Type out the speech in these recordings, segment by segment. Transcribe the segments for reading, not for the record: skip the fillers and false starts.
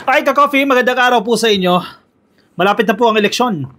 Hi ka-coffee, magandang araw po sa inyo. Malapit na po ang eleksyon.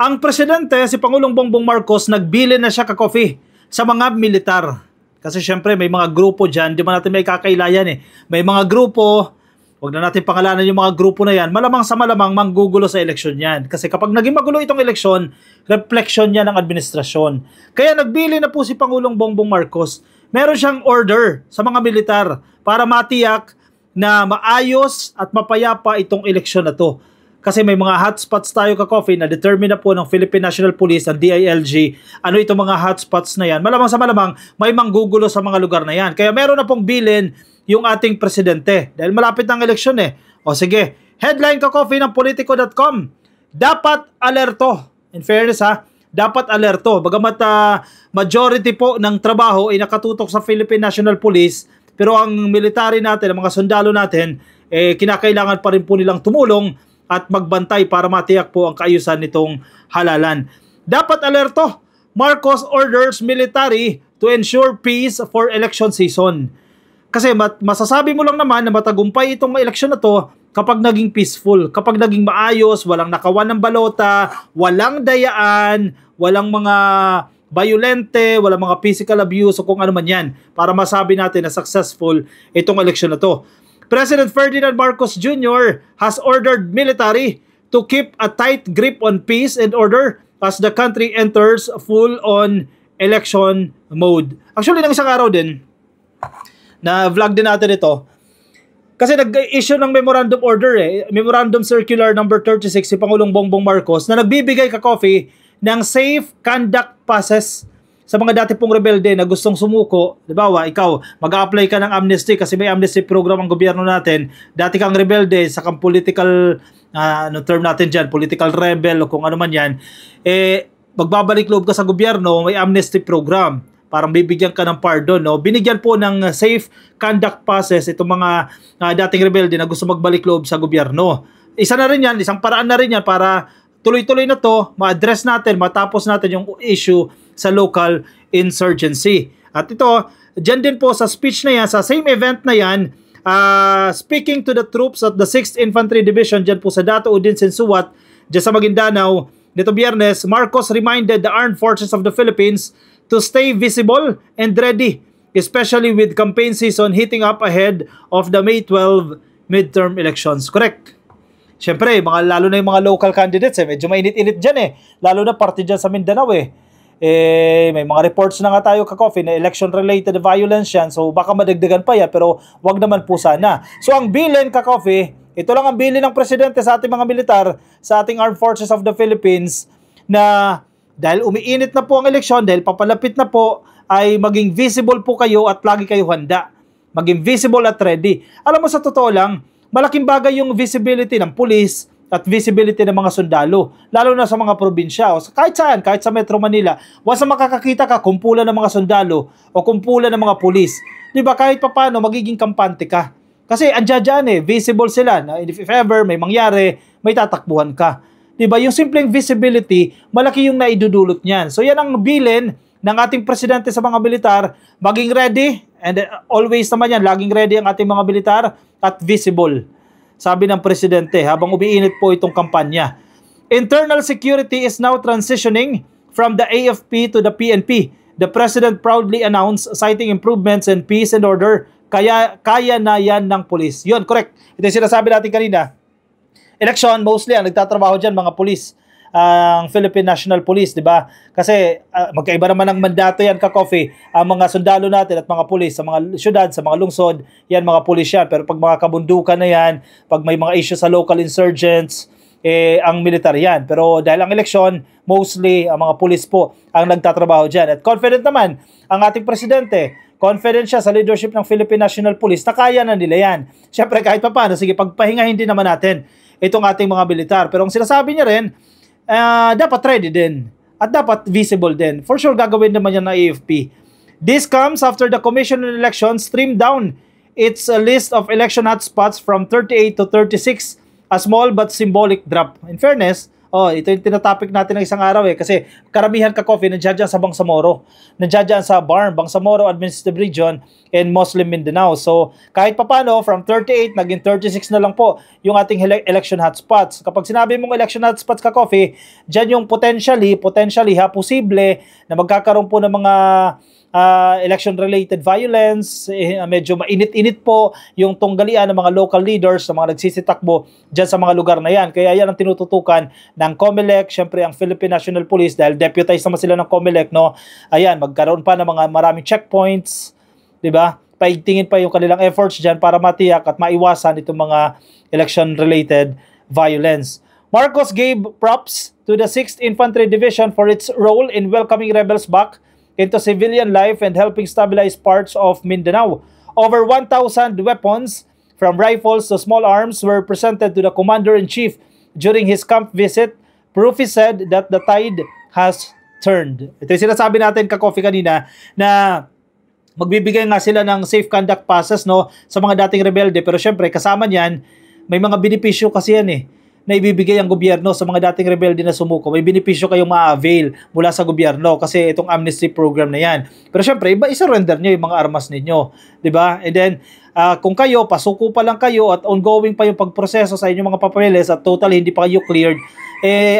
Ang presidente, si Pangulong Bongbong Marcos, nagbilin na siya ka-coffee sa mga militar. Kasi syempre may mga grupo dyan, di ba natin may kakailayan eh. May mga grupo, wag na natin pangalanan yung mga grupo na yan, malamang sa malamang manggugulo sa eleksyon yan. Kasi kapag naging magulo itong eleksyon, refleksyon yan ng administrasyon. Kaya nagbili na po si Pangulong Bongbong Marcos. Meron siyang order sa mga militar para matiyak na maayos at mapayapa itong eleksyon na to. Kasi may mga hotspots tayo ka-coffee na determine na po ng Philippine National Police at DILG ano itong mga hotspots na yan. Malamang sa malamang may manggugulo sa mga lugar na yan. Kaya meron na pong bilin yung ating presidente. Dahil malapit ng eleksyon eh. O sige, headline ka-coffee ng Politico.com. Dapat alerto. In fairness ha, dapat alerto. Bagamat majority po ng trabaho ay nakatutok sa Philippine National Police, pero ang military natin, ang mga sundalo natin, kinakailangan pa rin po nilang tumulong at magbantay para matiyak po ang kaayusan nitong halalan. Dapat alerto, Marcos orders military to ensure peace for election season. Kasi masasabi mo lang naman na matagumpay itong eleksyon na to kapag naging peaceful, kapag naging maayos, walang nakawan ng balota, walang dayaan, walang mga violente, walang mga physical abuse o kung ano man yan para masabi natin na successful itong eleksyon na to. President Ferdinand Marcos Jr. has ordered military to keep a tight grip on peace and order as the country enters full-on election mode. Actually, nang isang araw din, na vlog din natin ito, kasi nag-issue ng memorandum order memorandum circular number 36 si Pangulong Bongbong Marcos na nagbibigay ka-coffee ng safe conduct passes sa mga dati pong rebelde na gustong sumuko. Diba, ikaw, mag-a-apply ka ng amnesty kasi may amnesty program ang gobyerno natin. Dati kang rebelde, sa kang political, term natin dyan, political rebel o kung ano man yan, magbabalik loob ka sa gobyerno, may amnesty program. Parang bibigyan ka ng pardon. No? Binigyan po ng safe conduct passes itong mga dating rebelde na gusto magbalik loob sa gobyerno. Isa na rin yan, isang paraan na rin yan para tuloy-tuloy na to, ma-address natin, matapos natin yung issue sa local insurgency. At ito, dyan din po sa speech na yan, sa same event na yan, speaking to the troops at the 6th Infantry Division, dyan po sa Dato Udin Sinsuat, dyan sa Maguindanao, nito Biyernes, Marcos reminded the Armed Forces of the Philippines to stay visible and ready, especially with campaign season heating up ahead of the May 12 midterm elections. Correct. Siyempre, lalo na yung mga local candidates, medyo mainit-init dyan lalo na party dyan sa Mindanao may mga reports na nga tayo ka-coffee na election-related violence yan, so baka madagdagan pa yan, pero wag naman po sana. So ang bilin ka-coffee, ito lang ang bilin ng presidente sa ating mga militar, sa ating Armed Forces of the Philippines, na dahil umiinit na po ang eleksyon, dahil papalapit na po, ay maging visible po kayo at lagi kayo handa. Maging visible at ready. Alam mo, sa totoo lang, malaking bagay yung visibility ng pulis at visibility ng mga sundalo, lalo na sa mga probinsya o kahit saan, kahit sa Metro Manila. Once na makakakita ka, kumpulan ng mga sundalo o kumpulan ng mga pulis, di ba, kahit papano magiging kampante ka. Kasi andyan visible sila. Na if ever may mangyari, may tatakbuhan ka. Di ba, yung simpleng visibility, malaki yung naidudulot niyan. So yan ang bilin ng ating presidente sa mga militar, maging ready, and always naman yan, laging ready ang ating mga militar at visible. Sabi ng presidente habang umiinit po itong kampanya. Internal security is now transitioning from the AFP to the PNP. The president proudly announced, citing improvements in peace and order, kaya na yan ng pulis. Yun, correct. Ito yung sinasabi natin kanina. Election, mostly ang nagtatrabaho dyan mga pulis, ang Philippine National Police, di ba? Kasi magkaiba naman ng mandato yan ka-coffee. Ang mga sundalo natin at mga pulis sa mga syudad, sa mga lungsod, yan mga pulis yan. Pero pag mga kabundukan na yan, pag may mga issue sa local insurgents, ang militar yan. Pero dahil ang eleksyon, mostly ang mga pulis po ang nagtatrabaho dyan. At confident naman ang ating presidente, confident siya sa leadership ng Philippine National Police na kaya na nila yan. Siyempre kahit pa paano, sige, pagpahingahin din naman natin itong ating mga militar. Pero ang sinasabi niya rin, dapat ready din at dapat visible din. For sure, gagawin naman yan ng AFP. This comes after the Commission on Elections trimmed down its list of election hotspots from 38 to 36, a small but symbolic drop. In fairness, Oh, ito yung tinatopic natin ng isang araw kasi karamihan ka-coffee nandiyan dyan sa Bangsamoro. Nandiyan dyan sa BARM, Bangsamoro Administrative Region and Muslim Mindanao. So, kahit papano, from 38, naging 36 na lang po yung ating election hotspots. Kapag sinabi mong election hotspots ka-coffee, dyan yung potentially posible na magkakaroon po ng mga election-related violence, medyo mainit-init po yung tunggalian ng mga local leaders, ng mga nagsisitakbo dyan sa mga lugar na yan. Kaya yan ang tinututukan ng COMELEC, syempre ang Philippine National Police, dahil deputized naman sila ng COMELEC, no? Ayan, magkaroon pa ng mga maraming checkpoints, di ba? Paigtingin pa yung kanilang efforts dyan para matiyak at maiwasan itong mga election-related violence. Marcos gave props to the 6th Infantry Division for its role in welcoming rebels back into civilian life and helping stabilize parts of Mindanao. Over 1,000 weapons, from rifles to small arms, were presented to the Commander-in-Chief during his camp visit. Proof is said that the tide has turned. Ito yung sinasabi natin ka-coffee kanina na magbibigay nga sila ng safe conduct passes, no, sa mga dating rebelde. Pero syempre, kasama niyan, may mga benepisyo kasi yan na ibibigay ang gobyerno sa mga dating rebelde na sumuko. May benepisyo kayong ma-avail mula sa gobyerno kasi itong amnesty program na yan. Pero syempre, i-surrender nyo yung mga armas ninyo. Diba? And then, kung kayo, pasuko pa lang kayo at ongoing pa yung pagproseso sa inyong mga papeles at totally hindi pa kayo cleared,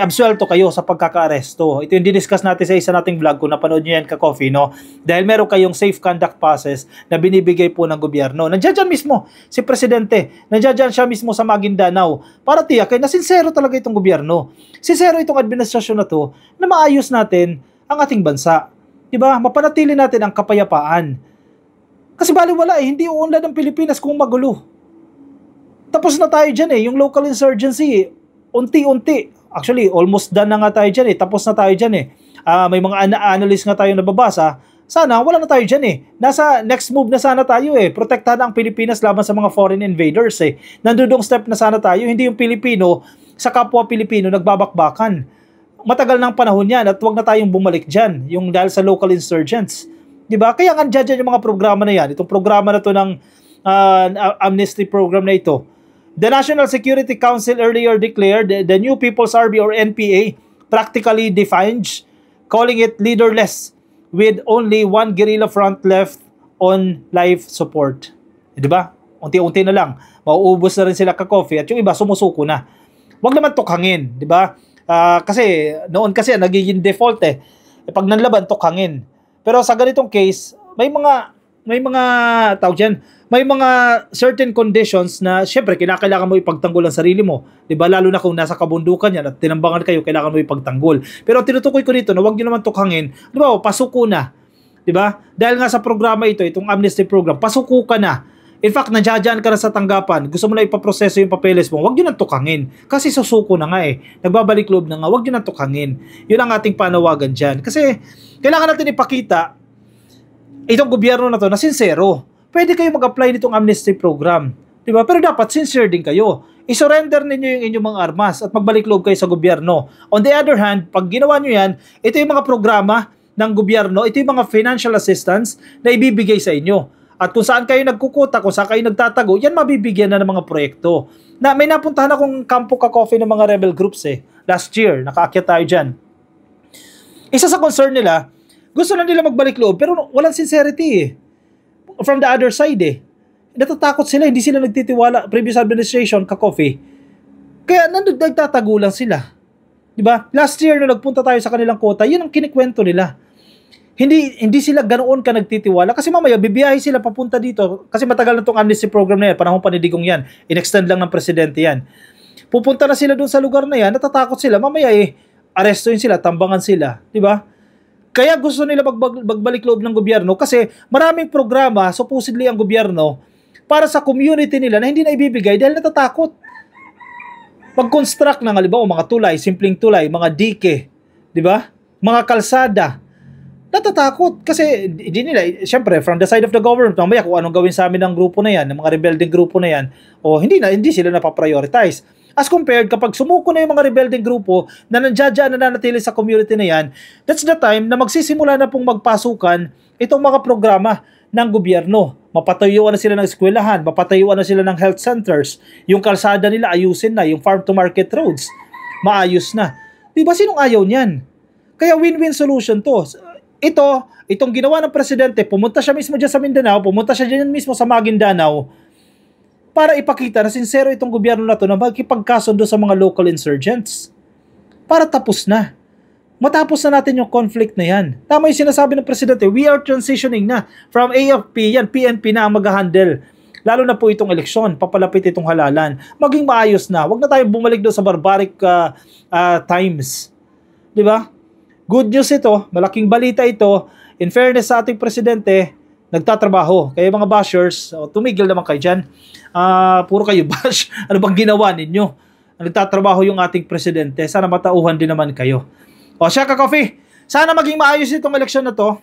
absuelto kayo sa pagkaka-aresto. Ito yung didiscuss natin sa isa nating vlog kung napanood nyo yan ka-coffee, no? Dahil meron kayong safe conduct passes na binibigay po ng gobyerno. Nandiyan dyan mismo si Presidente. Nandiyan dyan siya mismo sa Maguindanao para tiyakin na sincero talaga itong gobyerno. Sincero itong administrasyon na to na maayos natin ang ating bansa. Diba? Mapanatili natin ang kapayapaan. Kasi baliwala hindi uunlad ang Pilipinas kung magulo. Tapos na tayo dyan yung local insurgency, unti-unti. Actually, almost done na nga tayo dyan tapos na tayo dyan may mga analyst nga tayo nababasa. Sana, wala na tayo dyan Nasa next move na sana tayo Protektahan ang Pilipinas laban sa mga foreign invaders Nandudong step na sana tayo. Hindi yung Pilipino sa kapwa Pilipino nagbabakbakan. Matagal ng panahon yan at wag na tayong bumalik dyan. Yung dahil sa local insurgents. Diba? Kaya nga dyan yung mga programa na yan. Itong programa na to ng amnesty program na ito. The National Security Council earlier declared the New People's Army or NPA practically defines, calling it leaderless with only one guerrilla front left on life support. Diba? Unti-unti na lang. Mauubos na rin sila ka-coffee at yung iba sumusuko na. Huwag naman tukhangin. Diba? Kasi noon kasi nagiging default pag nanlaban, tukhangin. Pero sa ganitong case, may mga tawag dyan, may mga certain conditions na syempre kailangan mo ipagtanggol ang sarili mo. 'Di ba? Lalo na kung nasa kabundukan yan at tinambangan kayo, kailangan mo ipagtanggol. Pero tinutukoy ko dito na huwag niyo naman tukhangin. 'Di ba? Pasuko na. 'Di ba? Dahil nga sa programa ito, itong amnesty program, pasuko ka na. In fact, nandiyan ka na sa tanggapan. Gusto mo na ipaproseso yung papeles mo, huwag niyo nang tukhangin. Kasi susuko na nga Nagbabalik loob na nga, huwag niyo nang tukhangin. Yun ang ating panawagan diyan. Kasi kailangan natin ipakita itong gobyerno na to na sincero. Pwede kayo mag-apply nitong amnesty program. Diba? Pero dapat sincere din kayo. I-surrender ninyo yung inyong mga armas at magbalik loob kayo sa gobyerno. On the other hand, pag ginawa nyo yan, ito yung mga programa ng gobyerno, ito yung mga financial assistance na ibibigay sa inyo. At kung saan kayo nagkukuta, kung saan kayo nagtatago, yan mabibigyan na ng mga proyekto. May napuntahan akong kampo ka-coffee ng mga rebel groups last year, nakaakyat tayo dyan. Isa sa concern nila, gusto na nila magbalik loob pero walang sincerity from the other side Natatakot sila, hindi sila nagtitiwala previous administration ka-coffee. Kaya nagtatago lang sila. 'Di ba? Last year nung nagpunta tayo sa kanilang kota, 'yun ang kinikwento nila. Hindi sila ganoon ka nagtitiwala kasi mamaya bibiyahe sila papunta dito kasi matagal na tong amnesty program na yan, panahon pa ni Digong yan. In-extend lang ng presidente yan. Pupunta na sila doon sa lugar na yan, natatakot sila, mamaya arestuin sila, tambangan sila, 'di ba? Kaya gusto nila magbalik loob ng gobyerno kasi maraming programa, supposedly ang gobyerno, para sa community nila na hindi na ibibigay dahil natatakot. Pag-construct ng halimbawa mga tulay, simpleng tulay, mga dike, di ba? Mga kalsada, natatakot kasi hindi nila, syempre from the side of the government, mamaya kung anong gawin sa amin ng grupo na yan, ng mga rebelding grupo na yan, hindi sila napaprioritize. As compared, kapag sumuko na yung mga rebelding grupo na nandiyan na nanatili sa community na yan, that's the time na magsisimula na pong magpasukan itong mga programa ng gobyerno. Mapatayuan na sila ng eskwelahan, mapatayuan na sila ng health centers, yung kalsada nila ayusin na, yung farm to market roads, maayos na. Di ba sinong ayaw niyan? Kaya win-win solution to. Itong ginawa ng presidente, pumunta siya mismo dyan sa Mindanao, pumunta siya dyan mismo sa Maguindanao, para ipakita na sincero itong gobyerno na to na magkipagkasundo sa mga local insurgents. Para tapos na. Matapos na natin yung conflict na yan. Tama yung sinasabi ng presidente, we are transitioning na. From AFP, yan, PNP na ang mag-handle. Lalo na po itong eleksyon, papalapit itong halalan. Maging maayos na. Huwag na tayo bumalik doon sa barbaric times. Di ba? Good news ito, malaking balita ito. In fairness sa ating presidente, nagtatrabaho. Kaya mga bashers, tumigil naman kayo dyan. Puro kayo bash. Ano bang ginawa ninyo? Nagtatrabaho yung ating presidente. Sana matauhan din naman kayo. O siya, Ka-Coffee, sana maging maayos itong eleksyon na to.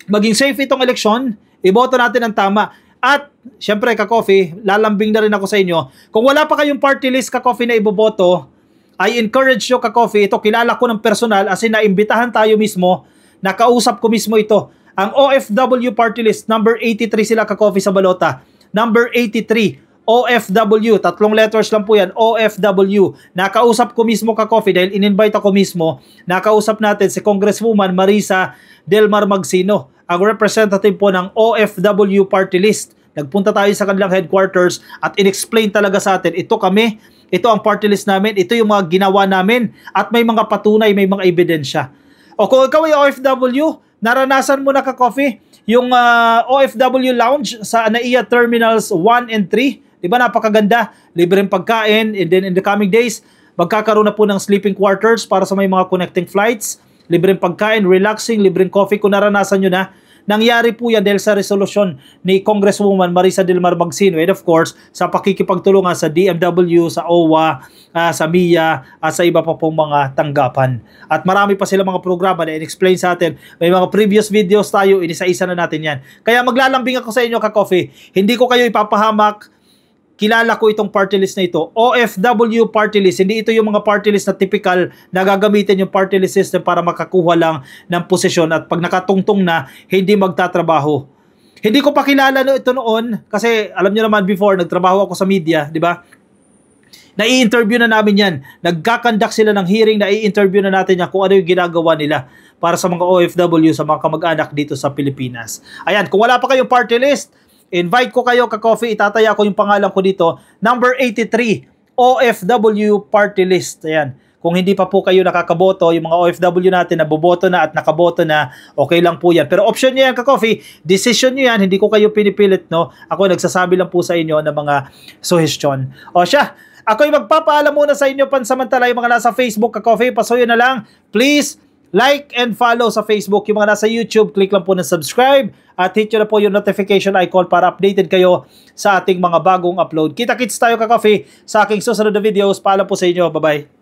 Maging safe itong eleksyon. Iboto natin ang tama. At, syempre, Ka-Coffee, lalambing na rin ako sa inyo. Kung wala pa kayong party list, Ka-Coffee, na iboboto, I encourage you, Ka-Coffee, ito, kilala ko ng personal, as in, naimbitahan tayo mismo, nakausap ko mismo ito. Ang OFW party list, number 83 sila, Ka-Coffee, sa balota. Number 83, OFW, 3 letters lang po yan, OFW. Nakausap ko mismo, Ka-Coffee, dahil in-invite ako mismo, nakausap natin si Congresswoman Marisa Delmar Magsino, ang representative po ng OFW party list. Nagpunta tayo sa kanilang headquarters at in-explain talaga sa atin, ito kami, ito ang party list namin, ito yung mga ginawa namin, at may mga patunay, may mga ebidensya. O kung ikaw ay OFW, naranasan mo na, Ka-Coffee, yung OFW lounge sa NAIA Terminals 1 and 3, diba napakaganda, libreng pagkain, and then in the coming days, magkakaroon na po ng sleeping quarters para sa may mga connecting flights, libreng pagkain, relaxing, libreng coffee, kung naranasan nyo na. Nangyari po yan dahil sa resolusyon ni Congresswoman Marisa Delmar Magsino, and of course, sa pakikipagtulungan sa DMW, sa OWA, sa MIA, at sa iba pa pong mga tanggapan. At marami pa sila mga programa na in-explain sa atin. May mga previous videos tayo, inisa-isa na natin yan. Kaya maglalambing ako sa inyo, Ka-Coffee. Hindi ko kayo ipapahamak. Kilala ko itong party list na ito. OFW party list. Hindi ito yung mga party list na typical na gagamitin yung party list system para makakuha lang ng posisyon at pag nakatungtong na, hindi magtatrabaho. Hindi ko pa kilala ito noon kasi alam niyo naman before, nagtrabaho ako sa media, di ba? Nai-interview na namin yan. Nagkakandak sila ng hearing, nai-interview na natin yan kung ano yung ginagawa nila para sa mga OFW, sa mga kamag-anak dito sa Pilipinas. Ayan, kung wala pa kayong party list, invite ko kayo, Ka-Coffee, itataya ko yung pangalan ko dito. Number 83, OFW Party List. Ayan. Kung hindi pa po kayo nakakaboto, yung mga OFW natin na boboto na at nakaboto na, okay lang po yan. Pero option nyo yan, Ka-Coffee. Decision nyo yan. Hindi ko kayo pinipilit, no? Ako nagsasabi lang po sa inyo ng mga suggestion. O siya, ako'y magpapaalam muna sa inyo pansamantala yung mga nasa Facebook, Ka-Coffee. Pasuyo na lang. Please, like and follow sa Facebook. Yung mga nasa YouTube, click lang po na subscribe at hit nyo na po yung notification icon para updated kayo sa ating mga bagong upload. Kita-kits tayo, Ka-Coffee, sa aking susunod na videos. Paalam po sa inyo. Bye-bye.